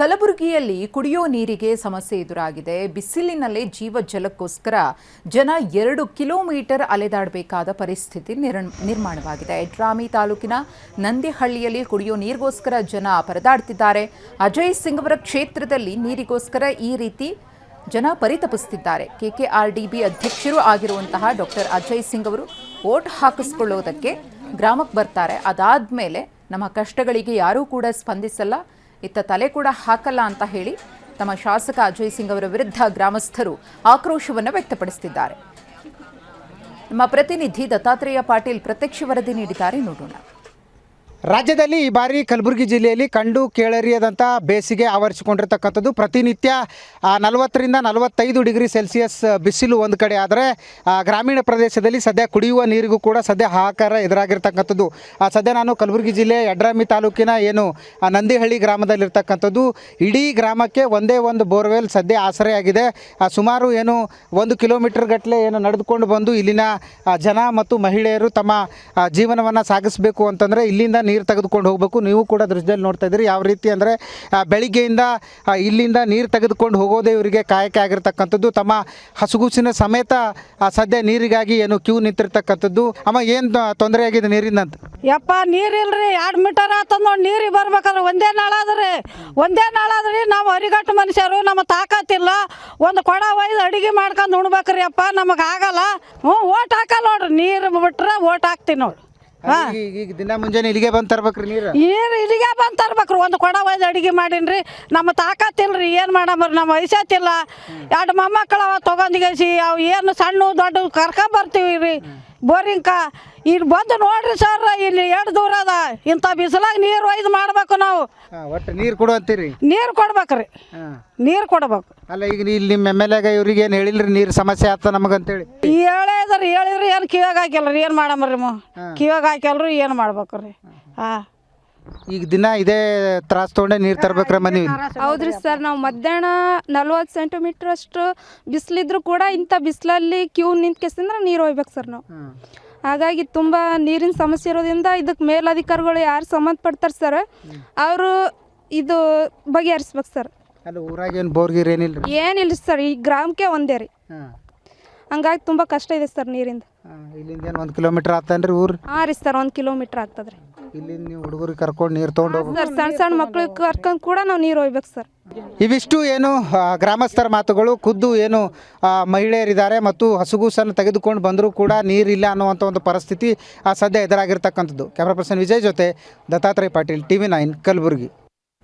ಕಲಬುರಗಿಯಲ್ಲಿ ಕುಡಿಯೋ ನೀರಿಗೆ ಸಮಸ್ಯೆ ಎದುರಾಗಿದೆ. ಬಿಸಿಲಿನಲ್ಲೇ ಜೀವ ಜಲಕ್ಕೋಸ್ಕರ ಜನ 2 ಕಿಲೋಮೀಟರ್ ಅಲೆದಾಡಬೇಕಾದ ಪರಿಸ್ಥಿತಿ ನಿರ್ಮಾಣವಾಗಿದೆ. ಎಡ್ರಾಮಿ ತಾಲೂಕಿನ ನಂದಿಹಳ್ಳಿಯಲ್ಲಿ ಕುಡಿಯೋ ನೀರಿಗೋಸ್ಕರ ಜನ ಪರದಾಡ್ತಿದ್ದಾರೆ. ಅಜಯ್ ಸಿಂಗ್ ಅವರ ಕ್ಷೇತ್ರದಲ್ಲಿ ನೀರಿಗೋಸ್ಕರ ಈ ರೀತಿ ಜನ ಪರಿತಪಿಸುತ್ತಿದ್ದಾರೆ. ಕೆಕೆಆರ್ಡಿಬಿ ಅಧ್ಯಕ್ಷರು ಆಗಿರುವಂತಹ ಡಾಕ್ಟರ್ ಅಜಯ್ ಸಿಂಗ್ ಅವರು ವೋಟ್ ಹಾಕಿಸಿಕೊಳ್ಳೋದಕ್ಕೆ ಗ್ರಾಮಕ್ಕೆ ಬರ್ತಾರೆ. ಅದಾದ್ಮೇಲೆ ನಮ್ಮ ಕಷ್ಟಗಳಿಗೆ ಯಾರೂ ಕೂಡ ಸ್ಪಂದಿಸಲ್ಲ, ಇತ್ತ ತಲೆ ಕೂಡ ಹಾಕಲ್ಲ ಅಂತ ಹೇಳಿ ತಮ್ಮ ಶಾಸಕ ಅಜಯ್ ಸಿಂಗ್ ಅವರ ವಿರುದ್ಧ ಗ್ರಾಮಸ್ಥರು ಆಕ್ರೋಶವನ್ನು ವ್ಯಕ್ತಪಡಿಸುತ್ತಿದ್ದಾರೆ. ನಮ್ಮ ಪ್ರತಿನಿಧಿ ದತ್ತಾತ್ರೇಯ ಪಾಟೀಲ್ ಪ್ರತ್ಯಕ್ಷ ವರದಿ ನೀಡಿದ್ದಾರೆ, ನೋಡೋಣ. ರಾಜ್ಯದಲ್ಲಿ ಈ ಬಾರಿ ಕಲಬುರಗಿ ಜಿಲ್ಲೆಯಲ್ಲಿ ಕಂಡು ಕೇಳರಿಯದಂಥ ಬೇಸಿಗೆ ಆವರಿಸಿಕೊಂಡಿರ್ತಕ್ಕಂಥದ್ದು. ಪ್ರತಿನಿತ್ಯ 40ರಿಂದ 45 ಡಿಗ್ರಿ ಸೆಲ್ಸಿಯಸ್ ಬಿಸಿಲು ಒಂದು ಕಡೆ ಆದರೆ ಗ್ರಾಮೀಣ ಪ್ರದೇಶದಲ್ಲಿ ಸದ್ಯ ಕುಡಿಯುವ ನೀರಿಗೂ ಕೂಡ ಸದ್ಯ ಹಾಹಾಕಾರ ಎದುರಾಗಿರ್ತಕ್ಕಂಥದ್ದು. ಸದ್ಯ ನಾನು ಕಲಬುರಗಿ ಜಿಲ್ಲೆ ಎಡ್ರಾಮಿ ತಾಲೂಕಿನ ಏನು ನಂದಿಹಳ್ಳಿ ಗ್ರಾಮದಲ್ಲಿರ್ತಕ್ಕಂಥದ್ದು. ಇಡೀ ಗ್ರಾಮಕ್ಕೆ ಒಂದೇ ಒಂದು ಬೋರ್ವೆಲ್ ಸದ್ಯ ಆಸರೆಯಾಗಿದೆ. ಸುಮಾರು 1 ಕಿಲೋಮೀಟರ್ ಗಟ್ಟಲೆ ನಡೆದುಕೊಂಡು ಬಂದು ಇಲ್ಲಿನ ಜನ ಮತ್ತು ಮಹಿಳೆಯರು ತಮ್ಮ ಜೀವನವನ್ನು ಸಾಗಿಸಬೇಕು ಅಂತಂದರೆ ಇಲ್ಲಿಂದ ನೀರು ತೆಗೆದುಕೊಂಡು ಹೋಗಬೇಕು. ನೀವು ಕೂಡ ದೃಶ್ಯದಲ್ಲಿ ನೋಡ್ತಾ ಇದ್ದೀರಿ ಯಾವ ರೀತಿ ಅಂದರೆ ಬೆಳಿಗ್ಗೆಯಿಂದ ಇಲ್ಲಿಂದ ನೀರು ತೆಗೆದುಕೊಂಡು ಹೋಗೋದೇ ಇವರಿಗೆ ಕಾಯಕ ಆಗಿರ್ತಕ್ಕಂಥದ್ದು. ತಮ್ಮ ಹಸುಗೂಸಿನ ಸಮೇತ ಸದ್ಯ ನೀರಿಗಾಗಿ ಕ್ಯೂ ನಿಂತಿರ್ತಕ್ಕಂಥದ್ದು. ಅಮ್ಮ, ಏನು ತೊಂದರೆ ಆಗಿದೆ ನೀರಿಂದ ಅಂತ? ಯಪ್ಪ, ನೀರಿಲ್ರಿ, 2 ಮೀಟರ್ ಆತಂದ್ ನೋಡಿ ನೀರಿಗೆ ಬರ್ಬೇಕಾದ್ರೆ ಒಂದೇ ನಾಳಾದ್ರಿ ನಾವು ಹರಿಗಟ್ಟು ಮನುಷ್ಯರು, ನಮ್ಮ ತಾಕತ್ತಿಲ್ಲ. ಒಂದು ಕೊಡ ಒಯ್ದು ಅಡುಗೆ ಮಾಡ್ಕೊಂಡು ಉಣ್ಬೇಕ್ರಿ ಅಪ್ಪ, ನಮಗೆ ಆಗಲ್ಲ. ಓಟ್ ಹಾಕಲ್ಲ ನೋಡ್ರಿ, ನೀರು ಬಿಟ್ರೆ ಓಟ್ ಹಾಕ್ತೀವಿ ನೋಡ್ರಿ. ಈಗ ದಿನ ಮುಂಜಾನೆ ಇಲ್ಲಿಗೆ ಬಂದು ತರ್ಬೇಕ್ರಿ ನೀರು ಇಲ್ಲಿಗೆ ಬಂದು ತರ್ಬೇಕ್ರಿ. ಒಂದು ಕೊಡ ಒಯ್ದು ಅಡುಗೆ ಮಾಡೀನ್ರಿ, ನಮ್ಮ ತಾಕತ್ತಿಲ್ರಿ, ಏನು ಮಾಡಮ್ರಿ, ನಮ್ಮ ವಯಸ್ಸತ್ತಿಲ್ಲ. 2 ಮೊಮ್ಮಕ್ಕಳು ತೊಗೊಂಡಿಗೆಸಿ ಅವು ಏನು ಸಣ್ಣ ದೊಡ್ಡ ಕರ್ಕೊಂಬರ್ತೀವಿ ರೀ ಬೋರಿಂಗ್ಕ. ಇಲ್ಲಿ ಬಂದು ನೋಡ್ರಿ ಸರ್, ಇಲ್ಲಿ ಎಷ್ಟು ದೂರ ಅದ. ಇಂಥ ಬಿಸಿಲಾಗ ನೀರು ಒಯ್ದು ಮಾಡ್ಬೇಕು ನಾವು. ಒಟ್ಟು ನೀರು ಕೊಡು ಅಂತೀರಿ? ನೀರು ಕೊಡ್ಬೇಕ್ರಿ, ನೀರು ಕೊಡ್ಬೇಕು. ಅಲ್ಲ, ಈಗ ಇಲ್ಲಿ ನಿಮ್ಮ ಎಮ್ ಎಲ್ ಎಗ ಇವ್ರಿಗೆ ಏನು ಹೇಳಿಲ್ರಿ ನೀರು ಸಮಸ್ಯೆ ಆತ ನಮಗಂತೇಳಿ? ಹೇಳಿದ್ರಿ ಏನು ಕಿವಾಗ ಹಾಕಿಲ್ರಿ, ಏನು ಮಾಡಮ್ರಿ ಕಿವಾಗ ಹಾಕಿಲ್ರಿ, ಏನು ಮಾಡ್ಬೇಕ್ರಿ. ಈಗ ದಿನ ಇದೇ ತ್ರಾಸ ತೊಗೊಂಡೆ ನೀರು ತರ್ಬೇಕ್ರಮ್ಮ ನೀವು? ಹೌದ್ರಿ ಸರ್, ನಾವು ಮಧ್ಯಾಹ್ನ 40 ಸೆಂಟಿಮೀಟ್ರ್ ಅಷ್ಟು ಬಿಸಿಲಿದ್ರು ಕೂಡ ಇಂಥ ಬಿಸಿಲಲ್ಲಿ ಕ್ಯೂ ನಿಂತ್ಕೆಸಂದ್ರೆ ನೀರು ಒಯ್ಬೇಕು ಸರ್ ನಾವು. ಹಾಗಾಗಿ ತುಂಬ ನೀರಿನ ಸಮಸ್ಯೆ ಇರೋದ್ರಿಂದ ಇದಕ್ಕೆ ಮೇಲಧಿಕಾರಿಗಳು ಯಾರು ಸಂಬಂಧಪಡ್ತಾರೆ ಸರ್, ಅವರು ಇದು ಬಗೆಹರಿಸ್ಬೇಕು ಸರ್. ಅಲ್ಲ, ಊರಾಗ ಏನು ಬೋರ್ಗೀರ್ ಏನಿಲ್ಲ? ಏನಿಲ್ಲ ಸರ್, ಈ ಗ್ರಾಮಕ್ಕೆ ಒಂದೇ ರೀ. ಹಂಗಾಗಿ ತುಂಬ ಕಷ್ಟ ಇದೆ ಸರ್ ನೀರಿಂದ. ಇಲ್ಲಿಂದ ಏನು 1 ಕಿಲೋಮೀಟರ್ ಆಗ್ತಾನ್ರಿ ಊರು? ಹಾಂ ರೀ ಸರ್, 1 ಕಿಲೋಮೀಟ್ರ್ ಆಗ್ತದೆ ರೀ. ಇಲ್ಲಿಂದ ನೀವು ಹುಡುಗರಿಗೆ ಕರ್ಕೊಂಡು ನೀರು ತೊಗೊಂಡು ಹೋಗ್ಬೇಕು ಸರ್. ಸಣ್ಣ ಮಕ್ಳಿಗೆ ಕರ್ಕೊಂಡು ಕೂಡ ನಾವು ನೀರು ಒಯ್ಬೇಕು ಸರ್. ಇವಿಷ್ಟು ಗ್ರಾಮಸ್ಥರ ಮಾತುಗಳು. ಖುದ್ದು ಮಹಿಳೆಯರಿದ್ದಾರೆ ಮತ್ತು ಹಸುಗೂಸನ್ನು ತೆಗೆದುಕೊಂಡು ಬಂದರೂ ಕೂಡ ನೀರಿಲ್ಲ ಅನ್ನುವಂಥ ಒಂದು ಪರಿಸ್ಥಿತಿ ಸದ್ಯ ಎದುರಾಗಿರ್ತಕ್ಕಂಥದ್ದು. ಕ್ಯಾಮ್ರಾ ಪರ್ಸನ್ ವಿಜಯ್ ಜೊತೆ ದತ್ತಾತ್ರೇಯ ಪಾಟೀಲ್, TV9 ಕಲಬುರಗಿ.